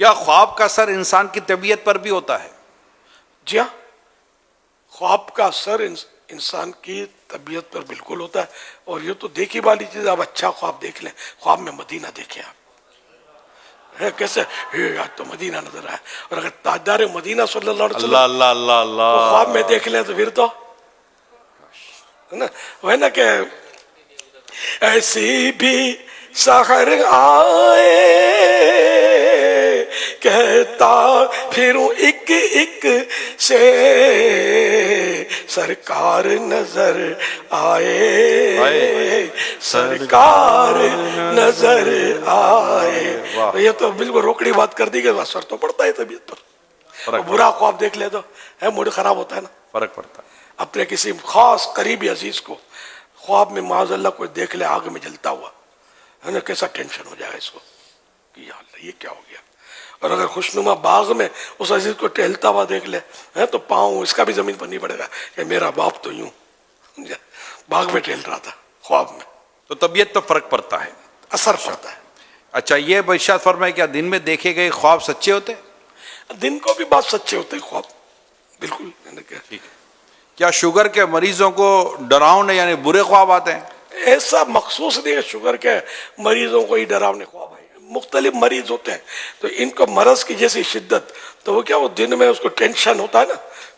کیا خواب کا اثر انسان کی طبیعت پر بھی ہوتا ہے؟ جی ہاں، خواب کا اثر انسان کی طبیعت پر بالکل ہوتا ہے، اور یہ تو دیکھی والی چیز، آپ اچھا خواب دیکھ لیں، خواب میں مدینہ دیکھیں آپ، کیسے آج تو مدینہ نظر آیا، اور اگر تاجدار مدینہ صلی اللہ علیہ اللہ وسلم اللہ اللہ کو خواب میں اللہ. دیکھ لیں تو پھر تو ہے نا، وہ ہے نا کہ ایسی بھی سحر آئے کہتا پھروں ایک ایک سے سرکار نظر آئے، سرکار نظر آئے. یہ تو بالکل روکڑی بات کر دی کہ اثر تو پڑتا ہے طبیعت پر. برا خواب دیکھ لے تو ہے موڈ خراب ہوتا ہے نا. فرق پڑتا ہے. اپنے کسی خاص قریبی عزیز کو خواب میں معاذ اللہ کوئی دیکھ لے آگ میں جلتا ہوا، ہے نا، کیسا ٹینشن ہو جائے اس کو کہ یا اللہ یہ کیا ہو گیا. اور اگر خوشنما باغ میں اس عزیز کو ٹہلتا ہوا دیکھ لے تو پاؤں اس کا بھی زمین پر نہیں پڑے گا کہ میرا باپ تو یوں باغ میں ٹہل رہا تھا خواب میں. تو طبیعت تو فرق پڑتا ہے، اثر پڑتا ہے. اچھا یہ ارشاد فرمائے کیا دن میں دیکھے گئے خواب سچے ہوتے؟ دن کو بھی بات سچے ہوتے ہیں خواب، بالکل. ٹھیک ہے. کیا شوگر کے مریضوں کو ڈراؤنے یعنی برے خواب آتے ہیں؟ ایسا مخصوص نہیں ہے شوگر کے مریضوں کو ہی ڈراؤنے خواب آئے، مختلف مریض ہوتے ہیں تو ان کو مرض کی جیسی شدت، تو وہ کیا وہ دن میں اس کو ٹینشن ہوتا ہے نا،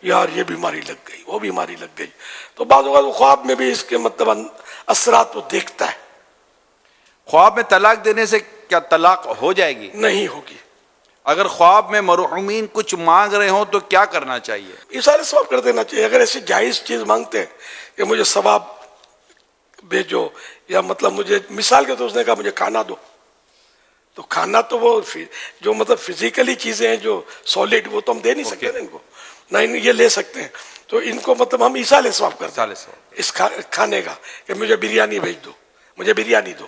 یار یہ بیماری لگ گئی وہ بیماری لگ گئی، تو بعض اوقات وہ خواب میں بھی اس کے مطلب اثرات وہ دیکھتا ہے. خواب میں طلاق دینے سے کیا طلاق ہو جائے گی؟ نہیں ہوگی. اگر خواب میں مرحومین کچھ مانگ رہے ہوں تو کیا کرنا چاہیے؟ یہ سارے ثواب کر دینا چاہیے. اگر ایسی جائز چیز مانگتے ہیں کہ مجھے ثواب بھیجو، یا مطلب مجھے مثال کے طور اس نے کہا مجھے کھانا دو، تو کھانا تو وہ جو مطلب فزیکلی چیزیں ہیں جو سالڈ وہ تو ہم دے نہیں سکتے نا ان کو، نہ یہ لے سکتے ہیں، تو ان کو مطلب ہم ایصال ثواب کرتے ہیں اس کھانے کا کہ مجھے بریانی بھیج دو، مجھے بریانی دو،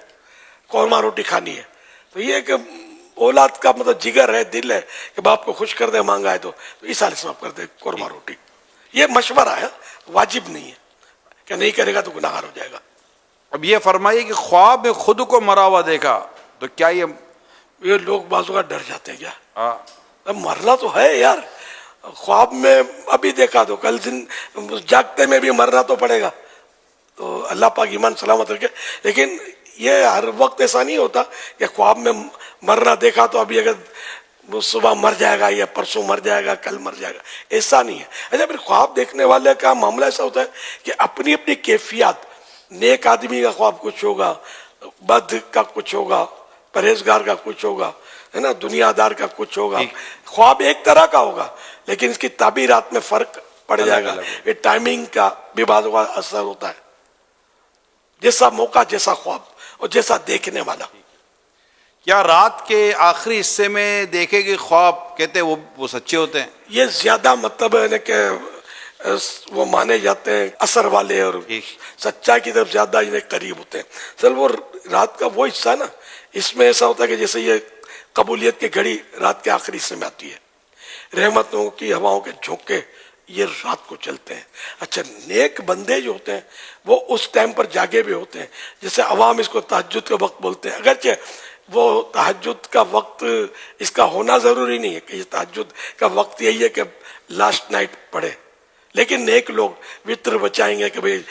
قورمہ روٹی کھانی ہے. تو یہ کہ اولاد کا مطلب جگر ہے، دل ہے کہ باپ کو خوش کر دے مانگا ہے تو ایصال ثواب کر دے قورمہ روٹی. یہ مشورہ ہے، واجب نہیں ہے کہ نہیں کرے گا تو گناہ گار ہو جائے گا. اب یہ فرمائیے کہ خواب میں خود کو مرا ہوا دیکھا تو کیا یہ لوگ بعض اوقات ڈر جاتے ہیں کیا؟ مرنا تو ہے یار، خواب میں ابھی دیکھا تو کل دن جاگتے میں بھی مرنا تو پڑے گا، تو اللہ پاک ایمان سلامت رکھے. لیکن یہ ہر وقت ایسا نہیں ہوتا کہ خواب میں مرنا دیکھا تو ابھی اگر صبح مر جائے گا یا پرسوں مر جائے گا کل مر جائے گا، ایسا نہیں ہے. اچھا پھر خواب دیکھنے والے کا معاملہ ایسا ہوتا ہے کہ اپنی اپنی کیفیات، نیک آدمی کا خواب کچھ ہوگا، بد کا کچھ ہوگا، پرہیزگار کا کچھ ہوگا، ہے نا، دنیا دار کا کچھ ہوگا. خواب ایک طرح کا ہوگا لیکن اس کی تعبیرات میں فرق پڑ جائے گا. یہ ٹائمنگ کا بھی بعض اوقات اثر ہوتا ہے، جیسا موقع جیسا خواب اور جیسا دیکھنے والا. کیا رات کے آخری حصے میں دیکھے گئے خواب کہتے ہیں وہ سچے ہوتے ہیں؟ یہ زیادہ مطلب ہے کہ وہ مانے جاتے ہیں اثر والے، اور سچائی کی طرف زیادہ قریب ہوتے ہیں. سر وہ رات کا وہ حصہ ہے نا، اس میں ایسا ہوتا ہے کہ جیسے یہ قبولیت کی گھڑی رات کے آخری حصے میں آتی ہے، رحمتوں کی ہواؤں کے جھونکے یہ رات کو چلتے ہیں. اچھا نیک بندے جو ہوتے ہیں وہ اس ٹائم پر جاگے بھی ہوتے ہیں، جیسے عوام اس کو تہجد کا وقت بولتے ہیں. اگرچہ وہ تہجد کا وقت اس کا ہونا ضروری نہیں ہے کہ یہ تہجد کا وقت یہی ہے کہ لاسٹ نائٹ پڑھے، لیکن نیک لوگ وطر بچائیں گے کہ بھئی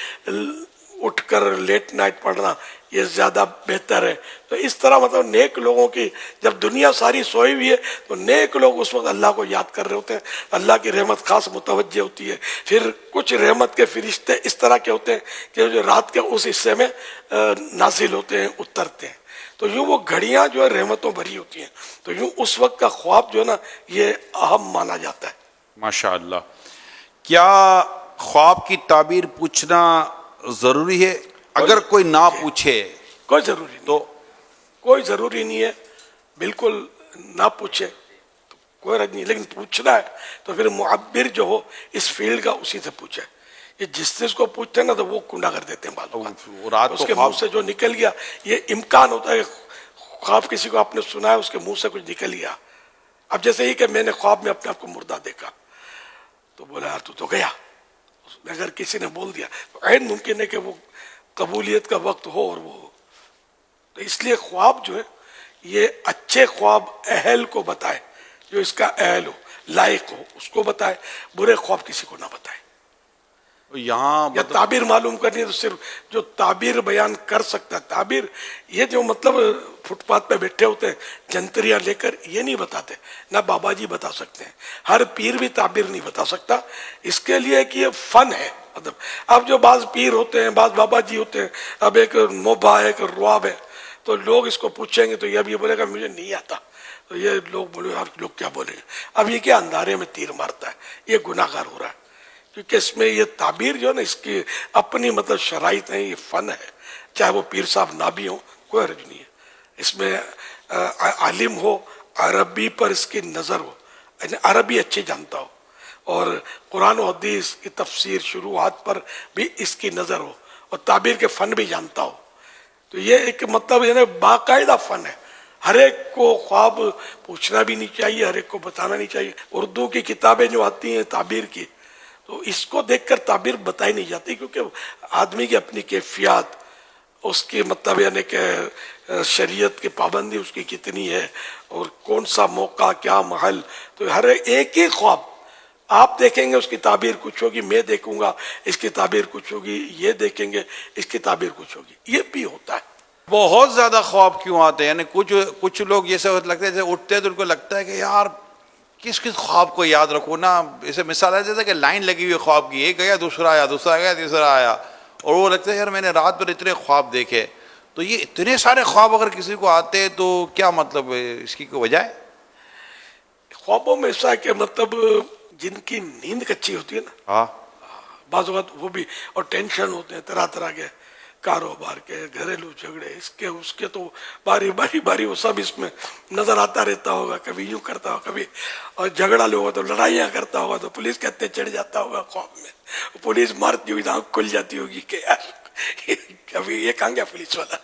اٹھ کر لیٹ نائٹ پڑھنا یہ زیادہ بہتر ہے. تو اس طرح مطلب نیک لوگوں کی جب دنیا ساری سوئی ہوئی ہے تو نیک لوگ اس وقت اللہ کو یاد کر رہے ہوتے ہیں، اللہ کی رحمت خاص متوجہ ہوتی ہے. پھر کچھ رحمت کے فرشتے اس طرح کے ہوتے ہیں کہ جو رات کے اس حصے میں نازل ہوتے ہیں، اترتے ہیں. تو یوں وہ گھڑیاں جو ہے رحمتوں بھری ہوتی ہیں، تو یوں اس وقت کا خواب جو ہے نا یہ اہم مانا جاتا ہے. ماشاء اللہ. کیا خواب کی تعبیر پوچھنا ضروری ہے؟ اگر کوئی نہ پوچھے کوئی ضروری نہیں، تو کوئی ضروری نہیں ہے، بالکل نہ پوچھے تو کوئی رد نہیں، لیکن پوچھنا ہے تو پھر معبر جو ہو اس فیلڈ کا اسی سے پوچھے. یہ جس چیز کو پوچھتے ہیں نا تو وہ کنڈا کر دیتے ہیں بعض اوقات. اس کے منہ سے جو نکل گیا، یہ امکان ہوتا ہے کہ خواب کسی کو آپ نے سنا ہے اس کے منہ سے کچھ نکل گیا. اب جیسے ہی کہ میں نے خواب میں اپنے آپ کو مردہ دیکھا تو بولا یار تو گیا. اگر کسی نے بول دیا تو عین ممکن ہے کہ وہ قبولیت کا وقت ہو اور وہ ہو. تو اس لیے خواب جو ہے یہ اچھے خواب اہل کو بتائے جو اس کا اہل ہو، لائق ہو، اس کو بتائے، برے خواب کسی کو نہ بتائے. یہاں یا تعبیر معلوم کرنی ہے تو صرف جو تعبیر بیان کر سکتا ہے. تعبیر یہ جو مطلب فٹ پاتھ پہ بیٹھے ہوتے ہیں جنتریاں لے کر، یہ نہیں بتاتے. نہ بابا جی بتا سکتے ہیں، ہر پیر بھی تعبیر نہیں بتا سکتا. اس کے لیے کہ یہ فن ہے. مطلب اب جو بعض پیر ہوتے ہیں، بعض بابا جی ہوتے ہیں، اب ایک موبا ہے، ایک رواب ہے، تو لوگ اس کو پوچھیں گے تو یہ اب یہ بولے گا مجھے نہیں آتا. تو یہ لوگ بولے آپ لوگ کیا بولیں گے. اب یہ کیا اندھارے میں تیر مارتا ہے، یہ گناہ گار ہو رہا ہے. کیونکہ اس میں یہ تعبیر جو ہے نا، اس کی اپنی مطلب شرائط ہیں، یہ فن ہے. چاہے وہ پیر صاحب نہ بھی ہوں، کوئی حرج نہیں ہے. اس میں عالم ہو، عربی پر اس کی نظر ہو، یعنی عربی اچھی جانتا ہو، اور قرآن و حدیث کی تفسیر شروحات پر بھی اس کی نظر ہو، اور تعبیر کے فن بھی جانتا ہو. تو یہ ایک مطلب یعنی باقاعدہ فن ہے. ہر ایک کو خواب پوچھنا بھی نہیں چاہیے، ہر ایک کو بتانا نہیں چاہیے. اردو کی کتابیں جو آتی ہیں تعبیر کی، تو اس کو دیکھ کر تعبیر بتائی نہیں جاتی، کیونکہ آدمی کی اپنی کیفیات، اس کی مطلب یعنی کہ شریعت کی پابندی اس کی کتنی ہے، اور کون سا موقع، کیا محل. تو ہر ایک ہی خواب آپ دیکھیں گے اس کی تعبیر کچھ ہوگی، میں دیکھوں گا اس کی تعبیر کچھ ہوگی، یہ دیکھیں گے اس کی تعبیر کچھ ہوگی. یہ بھی ہوتا ہے. بہت زیادہ خواب کیوں آتے ہیں؟ یعنی کچھ لوگ یہ سب لگتے ہیں جیسے اٹھتے ہیں تو ان کو لگتا ہے کہ یار کس خواب کو یاد رکھو نا. اسے مثال ہے جیسے کہ لائن لگی ہوئی خواب کی، ایک گیا دوسرا آیا، دوسرا گیا تیسرا آیا، اور وہ لگتا ہے یار میں نے رات بھر اتنے خواب دیکھے. تو یہ اتنے سارے خواب اگر کسی کو آتے تو کیا مطلب ہے، اس کی کوئی وجہ ہے؟ خوابوں میں ایسا ہے کہ مطلب جن کی نیند کچی ہوتی ہے نا، ہاں، بعض اوقات وہ بھی، اور ٹینشن ہوتے ہیں طرح طرح کے، کاروبار کے، گھریلو جھگڑے، اس کے تو باری باری باری وہ سب اس میں نظر آتا رہتا ہوگا. کبھی یوں کرتا ہوگا، کبھی اور جھگڑا لوگا تو لڑائیاں کرتا ہوگا، تو پولیس کہتے چڑھ جاتا ہوگا خواب میں، پولیس مارتی ہوئی آنکھ کھل جاتی ہوگی کہ یار کبھی یہ کہاں گیا پولیس والا.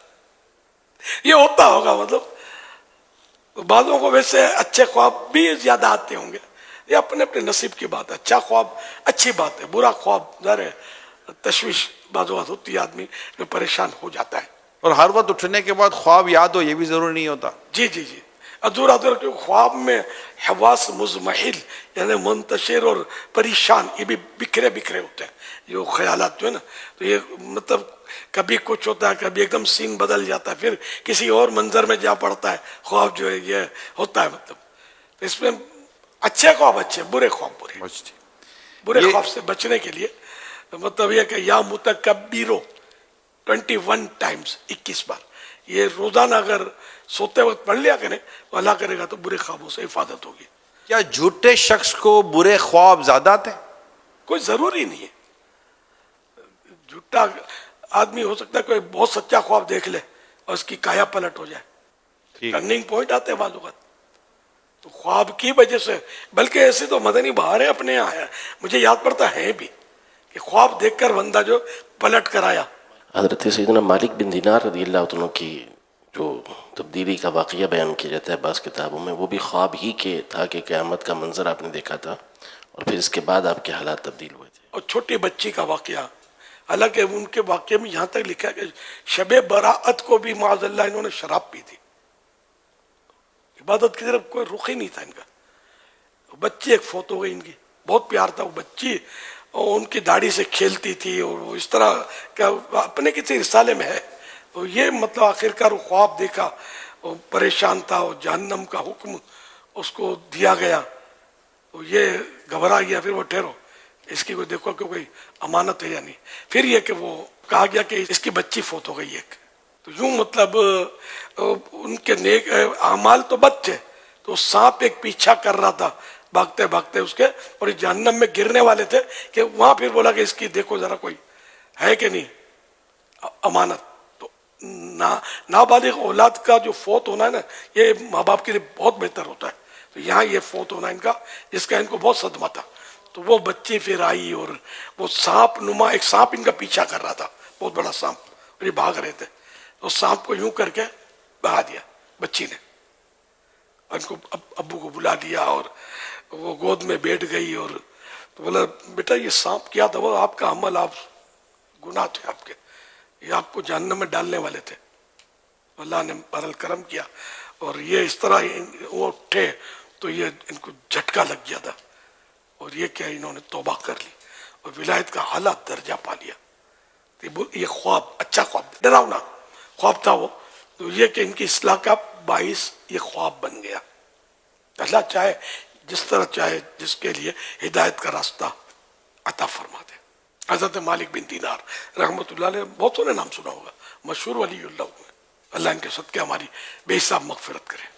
یہ ہوتا ہوگا. مطلب بعضوں کو ویسے اچھے خواب بھی زیادہ آتے ہوں گے. یہ اپنے اپنے نصیب کی بات ہے. اچھا خواب اچھی بات ہے، برا خواب ظاہر ہے تشویش بعض اوقات ہوتی ہے، آدمی جو پریشان ہو جاتا ہے. اور ہر وقت اٹھنے کے بعد خواب یاد ہو یہ بھی ضروری نہیں ہوتا. جی جی جی ادھورا ادھورا. کیونکہ خواب میں حواس مزمحل یعنی منتشر اور پریشان، یہ بھی بکھرے بکھرے ہوتے ہیں جو خیالات جو ہے نا. تو یہ مطلب کبھی کچھ ہوتا ہے، کبھی ایک دم سین بدل جاتا ہے، پھر کسی اور منظر میں جا پڑتا ہے. خواب جو ہے یہ ہوتا ہے. مطلب تو اس میں اچھے خواب اچھے، برے خواب برے. برے خواب سے بچنے کے لیے مطلب یہ کہ یا متکبرو 21 ٹائمز، 21 بار یہ روزانہ اگر سوتے وقت پڑھ لیا کریں تو اللہ کرے گا تو برے خوابوں سے حفاظت ہوگی. کیا جھوٹے شخص کو برے خواب زیادہ آتے ہیں؟ کوئی ضروری نہیں ہے. جھوٹا آدمی ہو سکتا ہے کوئی بہت سچا خواب دیکھ لے اور اس کی کایا پلٹ ہو جائے. ٹرننگ پوائنٹ آتے ہیں بعض اوقات تو خواب کی وجہ سے. بلکہ ایسے تو مدنی بہاریں اپنے یہاں آیا، مجھے یاد پڑتا ہے بھی کہ خواب دیکھ کر بندہ جو پلٹ کر آیا. حضرت سیدنا مالک بن دینار رضی اللہ عنہ کی جو تبدیلی کا واقعہ بیان کیا جاتا ہے بعض کتابوں میں، وہ بھی خواب ہی کے تھا کہ قیامت کا منظر آپ نے دیکھا تھا، اور پھر اس کے بعد آپ کے حالات تبدیل ہوئے تھے. اور چھوٹی بچی کا واقعہ، حالانکہ ان کے واقعے میں یہاں تک لکھا ہے کہ شب براءت کو بھی معاذ اللہ انہوں نے شراب پی تھی. عبادت کی طرف کوئی رخ ہی نہیں تھا ان کا. بچی ایک فوت ہو گئی ان کی، بہت پیار تھا وہ بچی، اور ان کی داڑھی سے کھیلتی تھی، اور وہ اس طرح کا اپنے کسی رسالے میں ہے. تو یہ مطلب آخرکار وہ خواب دیکھا، وہ پریشان تھا، اور جہنم کا حکم اس کو دیا گیا. تو یہ گھبرا گیا. پھر وہ ٹھہرو، اس کی کوئی دیکھو کہ کوئی امانت ہے یا نہیں. پھر یہ کہ وہ کہا گیا کہ اس کی بچی فوت ہو گئی ایک. تو یوں مطلب ان کے نیک اعمال تو بد تھے، تو سانپ ایک پیچھا کر رہا تھا بھاگتے بھاگتے اس کے، اور جہنم میں گرنے والے تھے کہ وہاں پھر بولا کہ اس کی دیکھو ذرا کوئی ہے کہ نہیں امانت. تو نابالغ اولاد کا جو فوت ہونا ہے نا، یہ ماں باپ کے لیے بہت بہتر ہوتا ہے. تو یہاں یہ فوت ہونا ان کا، جس کا ان کو بہت صدمہ تھا. تو وہ بچی پھر آئی، اور وہ سانپ نما ایک سانپ ان کا پیچھا کر رہا تھا، بہت بڑا سانپ، اور یہ بھاگ رہے تھے. تو سانپ کو یوں کر کے بہا دیا بچی نے، اور ان کو ابو کو بلا دیا، اور وہ گود میں بیٹھ گئی. اور تو بولا بیٹا یہ سانپ کیا تھا؟ وہ آپ کا عمل، آپ گناہ تھے آپ کے، یہ آپ کو جہنم میں ڈالنے والے تھے. اللہ نے بہرحال کرم کیا، اور یہ اس طرح وہ اٹھے تو یہ ان کو جھٹکا لگ گیا تھا، اور یہ کیا انہوں نے توبہ کر لی اور ولایت کا اعلیٰ درجہ پا لیا. یہ خواب، اچھا خواب، ڈراؤنا خواب تھا وہ، تو یہ کہ ان کی اصلاح کا باعث یہ خواب بن گیا. اللہ چاہے جس طرح چاہے جس کے لیے ہدایت کا راستہ عطا فرما دے. حضرت مالک بن دینار رحمۃ اللہ علیہ، بہت سو نے نام سنا ہوگا، مشہور ولی اللہ ہوئے. اللہ ان کے صدقے ہماری بے حساب مغفرت کرے.